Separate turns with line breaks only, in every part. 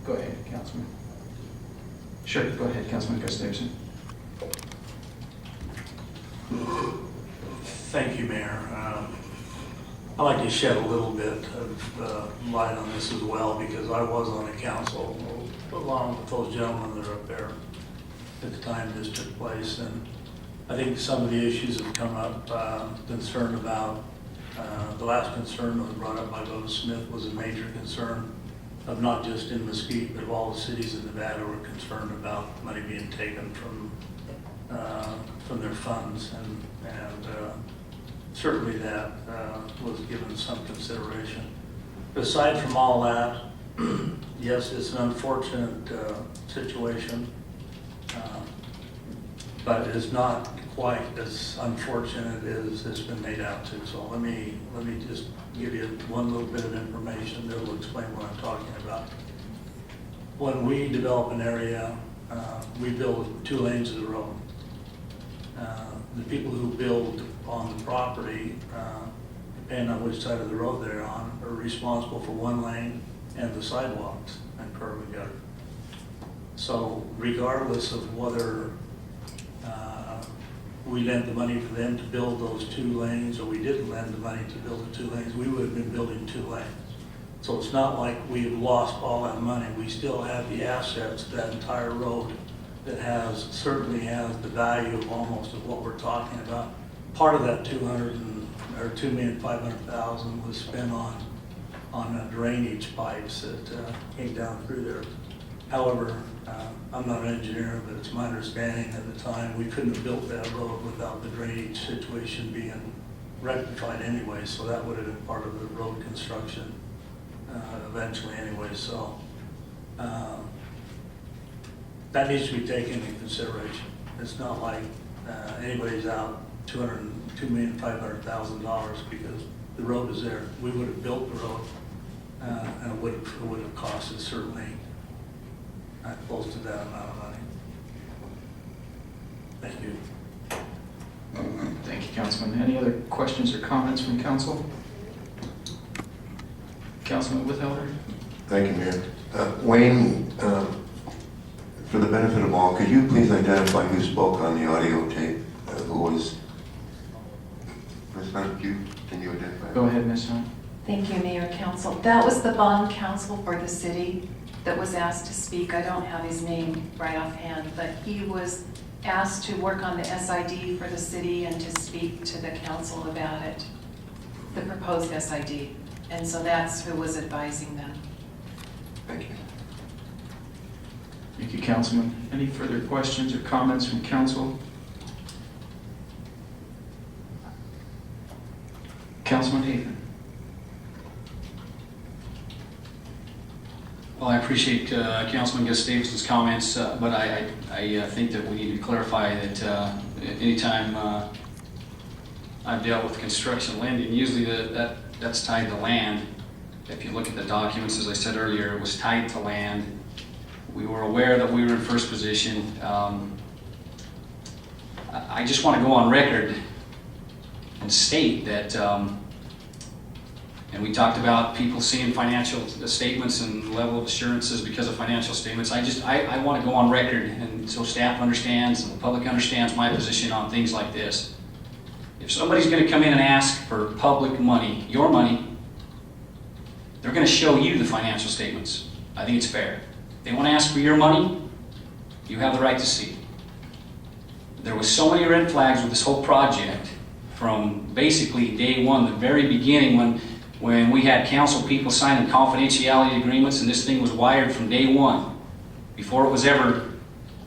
Go ahead, Councilman. Sure, go ahead, Councilman Gustafson.
Thank you, Mayor. I'd like to shed a little bit of light on this as well, because I was on the council along with those gentlemen that are up there at the time this took place. And I think some of the issues have come up, concern about, the last concern that was brought up by Bo Smith was a major concern of not just in Mesquite, but of all the cities in Nevada were concerned about money being taken from their funds, and certainly that was given some consideration. Aside from all that, yes, it's an unfortunate situation, but it is not quite as unfortunate as it's been made out to. So let me just give you one little bit of information that will explain what I'm talking about. When we develop an area, we build 2 lanes of the road. The people who build on the property, depending on which side of the road they're on, are responsible for 1 lane and the sidewalks and curb and gutter. So regardless of whether we lent the money for them to build those 2 lanes or we didn't lend the money to build the 2 lanes, we would have been building 2 lanes. So it's not like we have lost all that money. We still have the assets, that entire road that certainly has the value of almost of what we're talking about. Part of that $2,500,000 was spent on drainage pipes that came down through there. However, I'm not an engineer, but it's my understanding at the time we couldn't have built that road without the drainage situation being rectified anyway. So that would have been part of the road construction eventually anyway. So that needs to be taken into consideration. It's not like anybody's out $2,500,000 because the road is there. We would have built the road, and it would have cost us certainly close to that amount of money. Thank you.
Thank you, Councilman. Any other questions or comments from council? Councilman Withelder?
Thank you, Mayor. Wayne, for the benefit of all, could you please identify who spoke on the audio tape? Who was? Ms. Hunt, can you identify?
Go ahead, Ms. Hunt.
Thank you, Mayor, Council. That was the bond counsel for the city that was asked to speak. I don't have his name right offhand, but he was asked to work on the SID for the city and to speak to the council about it, the proposed SID. And so that's who was advising them.
Thank you.
Thank you, Councilman. Any further questions or comments from council? Councilman Haven.
Well, I appreciate Councilman Gustafson's comments, but I think that we need to clarify that anytime I've dealt with construction lending, usually that's tied to land. If you look at the documents, as I said earlier, it was tied to land. We were aware that we were in first position. I just want to go on record and state that and we talked about people seeing financial statements and level of assurances because of financial statements. I want to go on record, and so staff understands and the public understands my position on things like this. If somebody's going to come in and ask for public money, your money, they're going to show you the financial statements. I think it's fair. If they want to ask for your money, you have the right to see it. There was so many red flags with this whole project from basically day one, the very beginning when we had council people signing confidentiality agreements, and this thing was wired from day one. Before it was ever,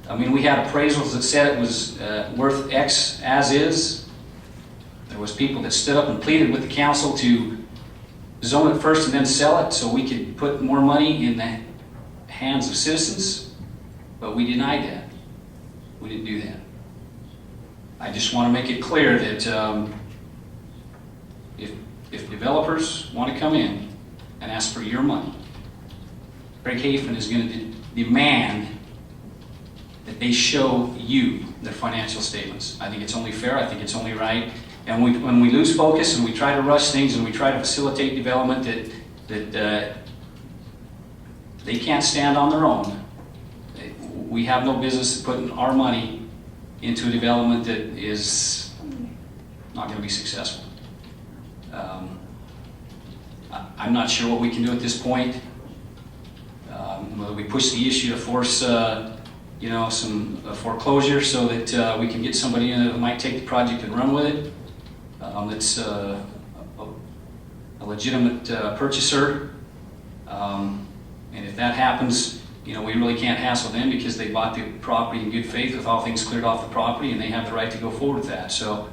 I mean, we had appraisals that said it was worth X as is. There was people that stood up and pleaded with the council to zone it first and then sell it so we could put more money in the hands of citizens, but we denied that. We didn't do that. I just want to make it clear that if developers want to come in and ask for your money, Craig Hafen is going to demand that they show you their financial statements. I think it's only fair. I think it's only right. And when we lose focus and we try to rush things and we try to facilitate development they can't stand on their own. We have no business putting our money into a development that is not going to be successful. I'm not sure what we can do at this point. Whether we push the issue to force, some foreclosure so that we can get somebody in that might take the project and run with it. That's a legitimate purchaser. And if that happens, we really can't hassle them because they bought the property in good faith with all things cleared off the property, and they have the right to go forward with that. So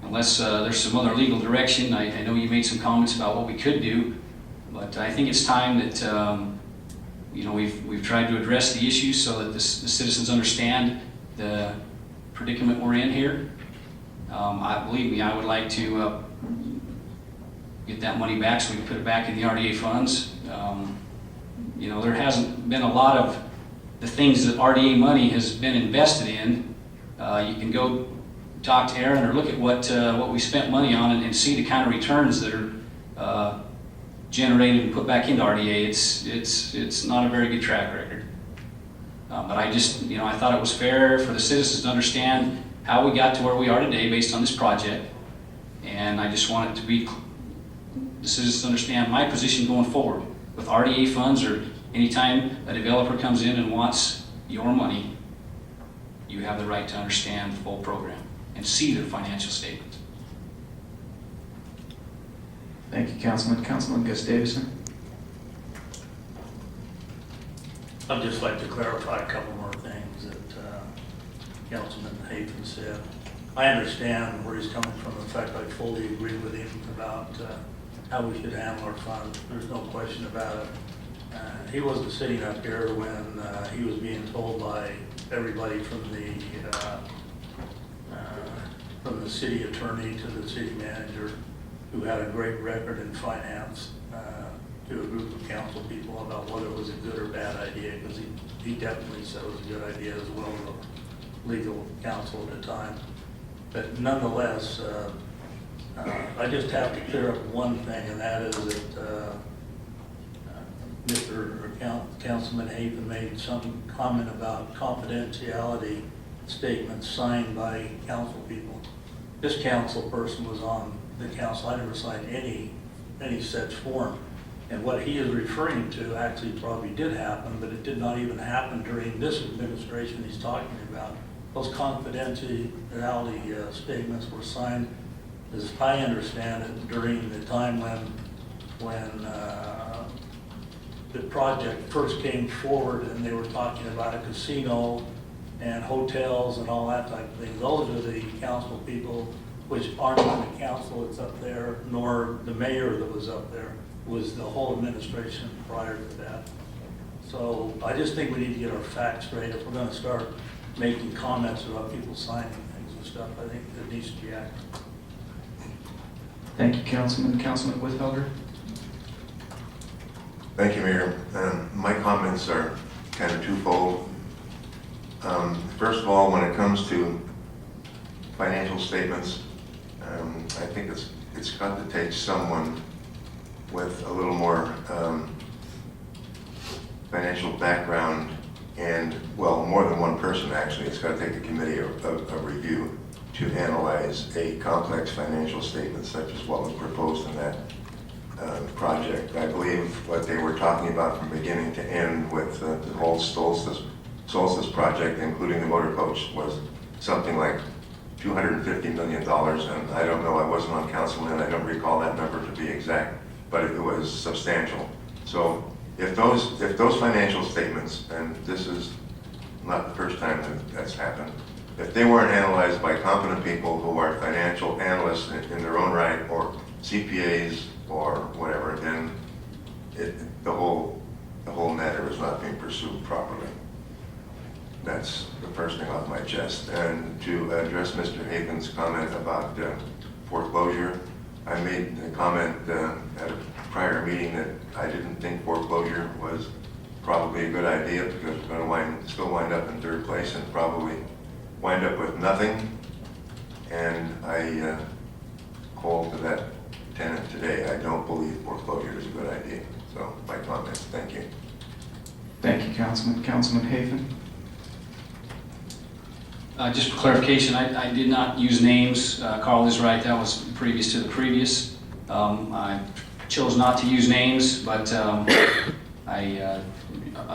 unless there's some other legal direction, I know you made some comments about what we could do, but I think it's time that we've tried to address the issues so that the citizens understand the predicament we're in here. Believe me, I would like to get that money back so we can put it back in the RDA funds. There hasn't been a lot of the things that RDA money has been invested in. You can go talk to Aaron or look at what we spent money on and see the kind of returns that are generated and put back into RDA. It's not a very good track record. But I just, I thought it was fair for the citizens to understand how we got to where we are today based on this project. And I just want it to be the citizens to understand my position going forward with RDA funds, or anytime a developer comes in and wants your money, you have the right to understand the full program and see their financial statements.
Thank you, Councilman. Councilman Gus Davison.
I'd just like to clarify a couple more things that Councilman Hayden said. I understand where he's coming from. In fact, I fully agree with him about how we should handle our funds. There's no question about it. He wasn't sitting up here when he was being told by everybody from the city attorney to the city manager, who had a great record in finance, to a group of council people about whether it was a good or bad idea, because he definitely said it was a good idea, as well as the legal counsel at the time. But nonetheless, I just have to clear up one thing, and that is that Councilman Hayden made some comment about confidentiality statements signed by council people. This council person was on the council. I never signed any such form. And what he is referring to actually probably did happen, but it did not even happen during this administration he's talking about. Those confidentiality statements were signed, as I understand it, during the time when the project first came forward and they were talking about a casino and hotels and all that type of thing. Those are the council people, which aren't on the council that's up there, nor the mayor that was up there. It was the whole administration prior to that. So I just think we need to get our facts straight. If we're going to start making comments about people signing things and stuff, I think it needs to be acted.
Thank you, Councilman. Councilman Whitfelder.
Thank you, Mayor. My comments are kind of twofold. First of all, when it comes to financial statements, I think it's got to take someone with a little more financial background, and, well, more than one person actually. It's got to take a committee of review to analyze a complex financial statement such as what was proposed in that project. I believe what they were talking about from beginning to end with the whole Solstice project, including the motor coach, was something like $250 million. And I don't know, I wasn't on council then, I don't recall that number to be exact, but it was substantial. So if those financial statements, and this is not the first time that's happened, if they weren't analyzed by competent people who are financial analysts in their own right, or CPAs or whatever, then the whole matter is not being pursued properly. That's the first thing off my chest. And to address Mr. Haven's comment about foreclosure, I made a comment at a prior meeting that I didn't think foreclosure was probably a good idea, because we're going to still wind up in third place and probably wind up with nothing. And I called to that tenant today. I don't believe foreclosure is a good idea. So my comment.
Councilman. Councilman Hafen?
Just for clarification, I did not use names. Carl is right, that was previous to the previous. I chose not to use names, but I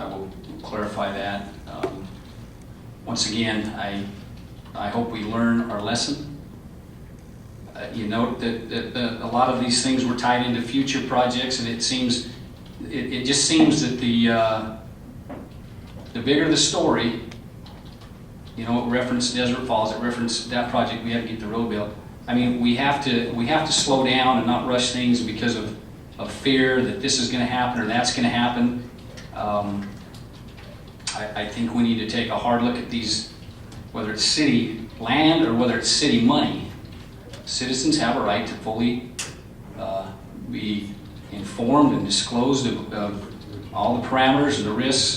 will clarify that. Once again, I hope we learn our lesson. You note that a lot of these things were tied into future projects, and it just seems that the bigger the story, you know, it referenced Desert Falls, it referenced that project, we had to get the road built. I mean, we have to slow down and not rush things because of fear that this is going to happen or that's going to happen. I think we need to take a hard look at these, whether it's city land or whether it's city money. Citizens have a right to fully be informed and disclosed of all the parameters and the risks,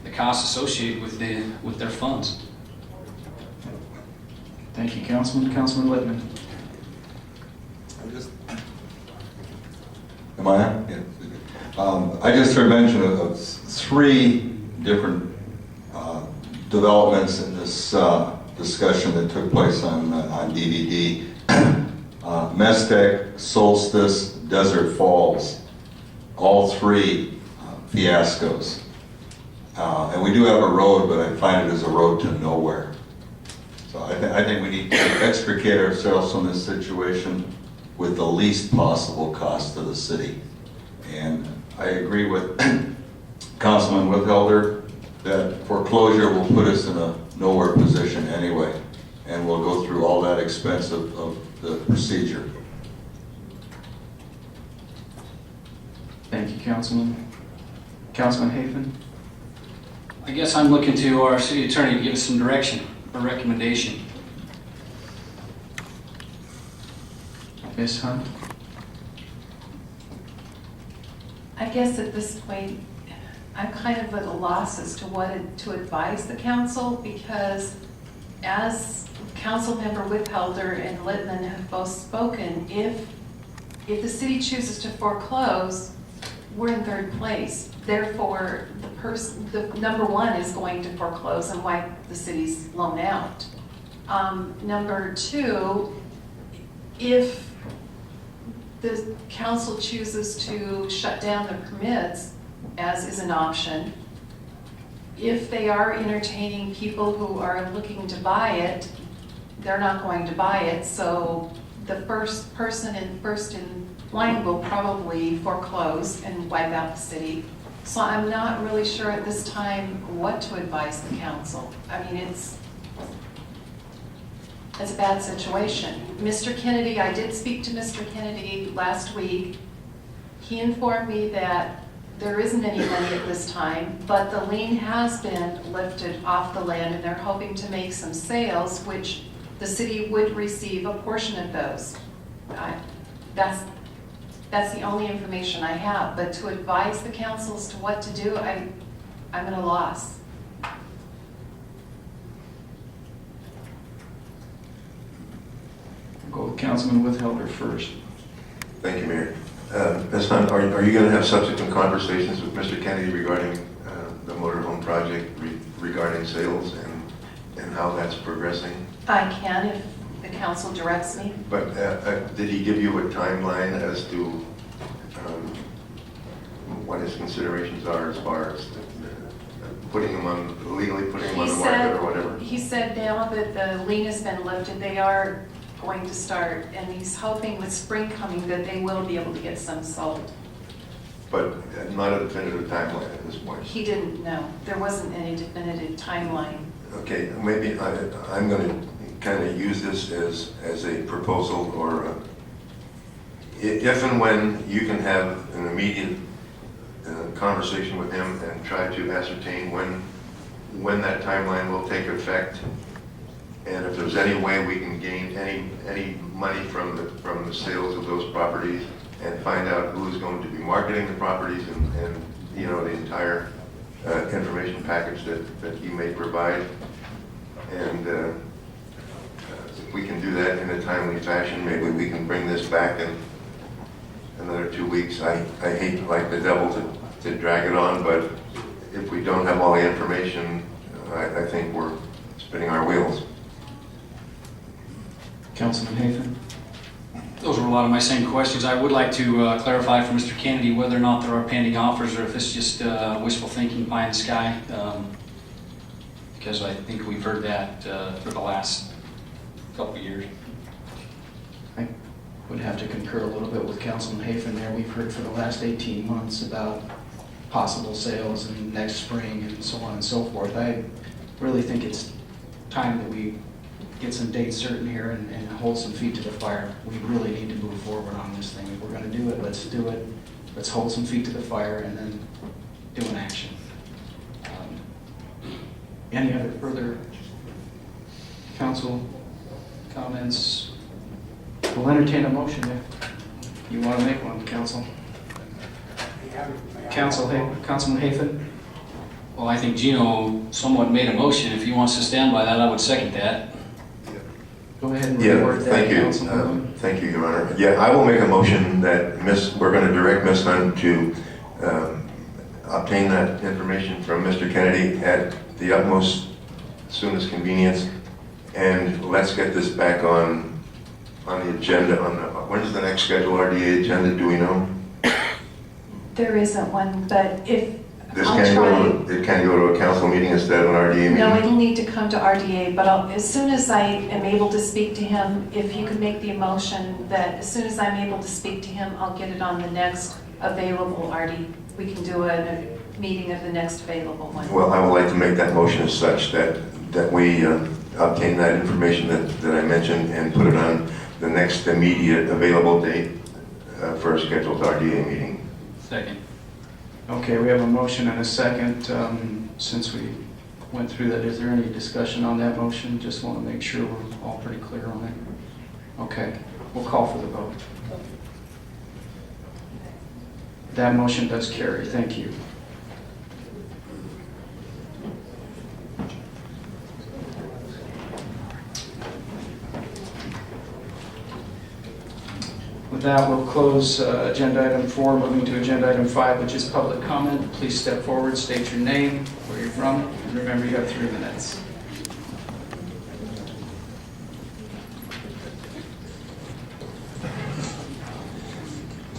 the costs associated with their funds.
Thank you, Councilman. Councilman Littman?
Am I on? Yeah. I just heard mention of 3 different developments in this discussion that took place on DVD. Mestec, Solstice, Desert Falls, all 3 fiascos. And we do have a road, but I find it as a road to nowhere. So I think we need to extricate ourselves from this situation with the least possible cost to the city. And I agree with Councilman Withelder that foreclosure will put us in a nowhere position anyway, and we'll go through all that expense of the procedure.
Thank you, Councilman. Councilman Hafen?
I guess I'm looking to our city attorney to give us some direction, a recommendation.
Ms. Hunt?
I guess at this point, I'm kind of at a loss as to what to advise the council, because as Councilmember Withelder and Littman have both spoken, if the city chooses to foreclose, we're in 3rd place. Therefore, the number 1 is going to foreclose and wipe the city's loan out. Number 2, if the council chooses to shut down the permits, as is an option, if they are entertaining people who are looking to buy it, they're not going to buy it, so the first person first in line will probably foreclose and wipe out the city. So I'm not really sure at this time what to advise the council. I mean, it's a bad situation. Mr. Kennedy, I did speak to Mr. Kennedy last week. He informed me that there isn't any money at this time, but the lien has been lifted off the land and they're hoping to make some sales, which the city would receive a portion of those. That's the only information I have, but to advise the council as to what to do, I'm at a loss.
We'll go with Councilman Withelder first.
Thank you, Mayor. Ms. Hunt, are you going to have subsequent conversations with Mr. Kennedy regarding the motorhome project, regarding sales and how that's progressing?
I can if the council directs me.
But did he give you a timeline as to what his considerations are as far as legally putting them on the market or whatever?
He said now that the lien has been lifted, they are going to start, and he's hoping with spring coming that they will be able to get some sold.
But not a definitive timeline at this point.
He didn't know. There wasn't any definitive timeline.
Okay, maybe I'm going to kind of use this as a proposal, or if and when you can have an immediate conversation with him and try to ascertain when that timeline will take effect, and if there's any way we can gain any money from the sales of those properties, and find out who's going to be marketing the properties and you know, the entire information package that he may provide. And if we can do that in a timely fashion, maybe we can bring this back in another 2 weeks. I hate like the devil to drag it on, but if we don't have all the information, I think we're spinning our wheels.
Councilman Hafen?
Those were a lot of my same questions. I would like to clarify for Mr. Kennedy whether or not there are pending offers or if it's just wishful thinking pie in the sky. Because I think we've heard that for the last couple of years.
I would have to concur a little bit with Councilman Hafen there. We've heard for the last 18 months about possible sales and next spring and so on and so forth. I really think it's time that we get some dates certain here and hold some feet to the fire. We really need to move forward on this thing. If we're going to do it, let's do it. Let's hold some feet to the fire and then do an action. Any other further council comments? We'll entertain a motion if you want to make one, council. Councilman Hafen?
Well, I think Gino somewhat made a motion. If he wants to stand by that, I would second that.
Go ahead and
Yeah,
reword that,
thank you.
Councilman.
Thank you, Your Honor. Yeah, I will make a motion that we're going to direct Ms. Hunt to obtain that information from Mr. Kennedy at the utmost soonest convenience, and let's get this back on the agenda. When's the next scheduled RDA agenda? Do we know?
There isn't one, but if,
This
I'll
can
try.
it can go to a council meeting instead of an RDA meeting.
No, it'll need to come to RDA, but as soon as I am able to speak to him, if you could make the motion that as soon as I'm able to speak to him, I'll get it on the next available RD. We can do a meeting of the next available one.
Well, I would like to make that motion as such that we obtain that information that I mentioned and put it on the next immediate available date for a scheduled RDA meeting.
Second.
Okay, we have a motion and a second. Since we went through that, is there any discussion on that motion? Just want to make sure we're all pretty clear on it. Okay, we'll call for the vote. That motion does carry. Thank you. With that, we'll close agenda item 4, moving to agenda item 5, which is public comment. Please step forward, state your name, where you're from, and remember you have 3 minutes.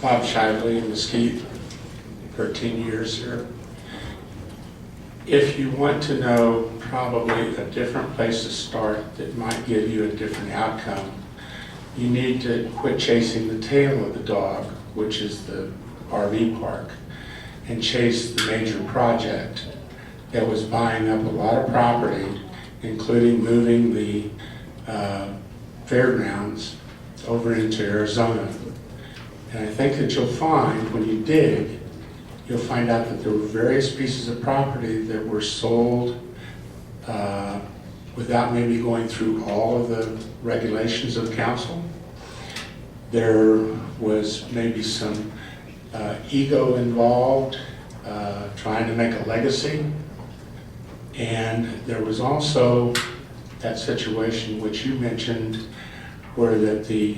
Bob Shively in Mesquite, 13 years here. If you want to know probably a different place to start that might give you a different outcome, you need to quit chasing the tail of the dog, which is the RV park, and chase the major project that was buying up a lot of property, including moving the fairgrounds over into Arizona. And I think that you'll find, when you dig, you'll find out that there were various pieces of property that were sold without maybe going through all of the regulations of council. There was maybe some ego involved, trying to make a legacy. And there was also that situation which you mentioned, where that the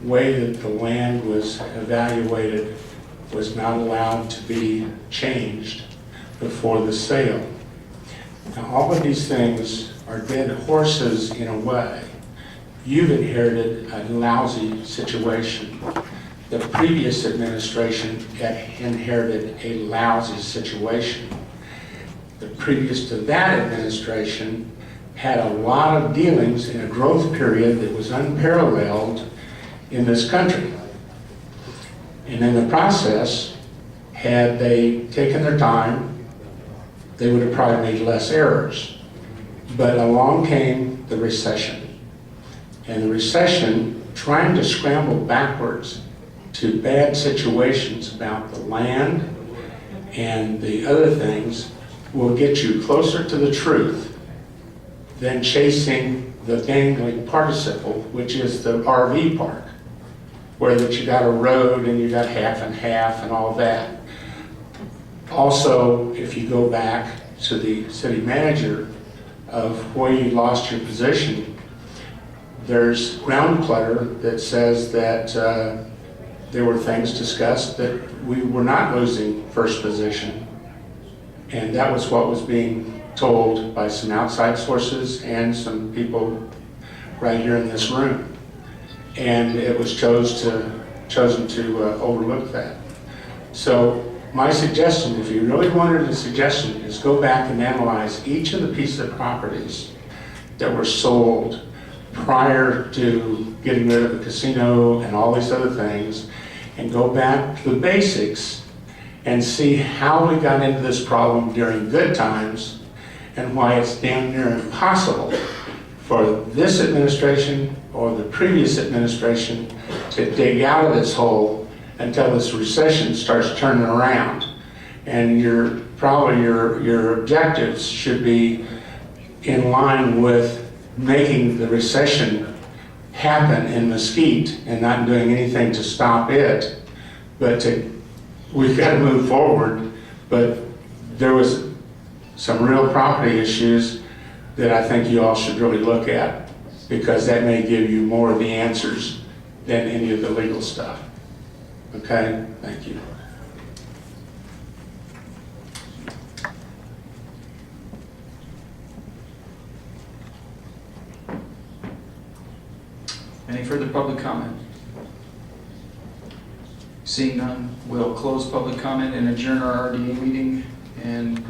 way that the land was evaluated was not allowed to be changed before the sale. Now, all of these things are dead horses in a way. You've inherited a lousy situation. The previous administration had inherited a lousy situation. The previous to that administration had a lot of dealings in a growth period that was unparalleled in this country. And in the process, had they taken their time, they would have probably made less errors. But along came the recession. And the recession, trying to scramble backwards to bad situations about the land and the other things, will get you closer to the truth than chasing the dangling participle, which is the RV park, where that you got a road and you got half and half and all that. Also, if you go back to the city manager of where you lost your position, there's ground clutter that says that there were things discussed that we were not losing first position. And that was what was being told by some outside sources and some people right here in this room. And it was chosen to overlook that. So my suggestion, if you really wanted a suggestion, is go back and analyze each of the pieces of properties that were sold prior to getting rid of the casino and all these other things, and go back to the basics and see how we got into this problem during good times and why it's damn near impossible for this administration or the previous administration to dig out of this hole until this recession starts turning around. And probably your objectives should be in line with making the recession happen in Mesquite and not doing anything to stop it. But we've got to move forward. But there was some real property issues that I think you all should really look at, because that may give you more of the answers than any of the legal stuff. Okay? Thank you.
Any further public comment? Seeing none, we'll close public comment and adjourn our RDA meeting and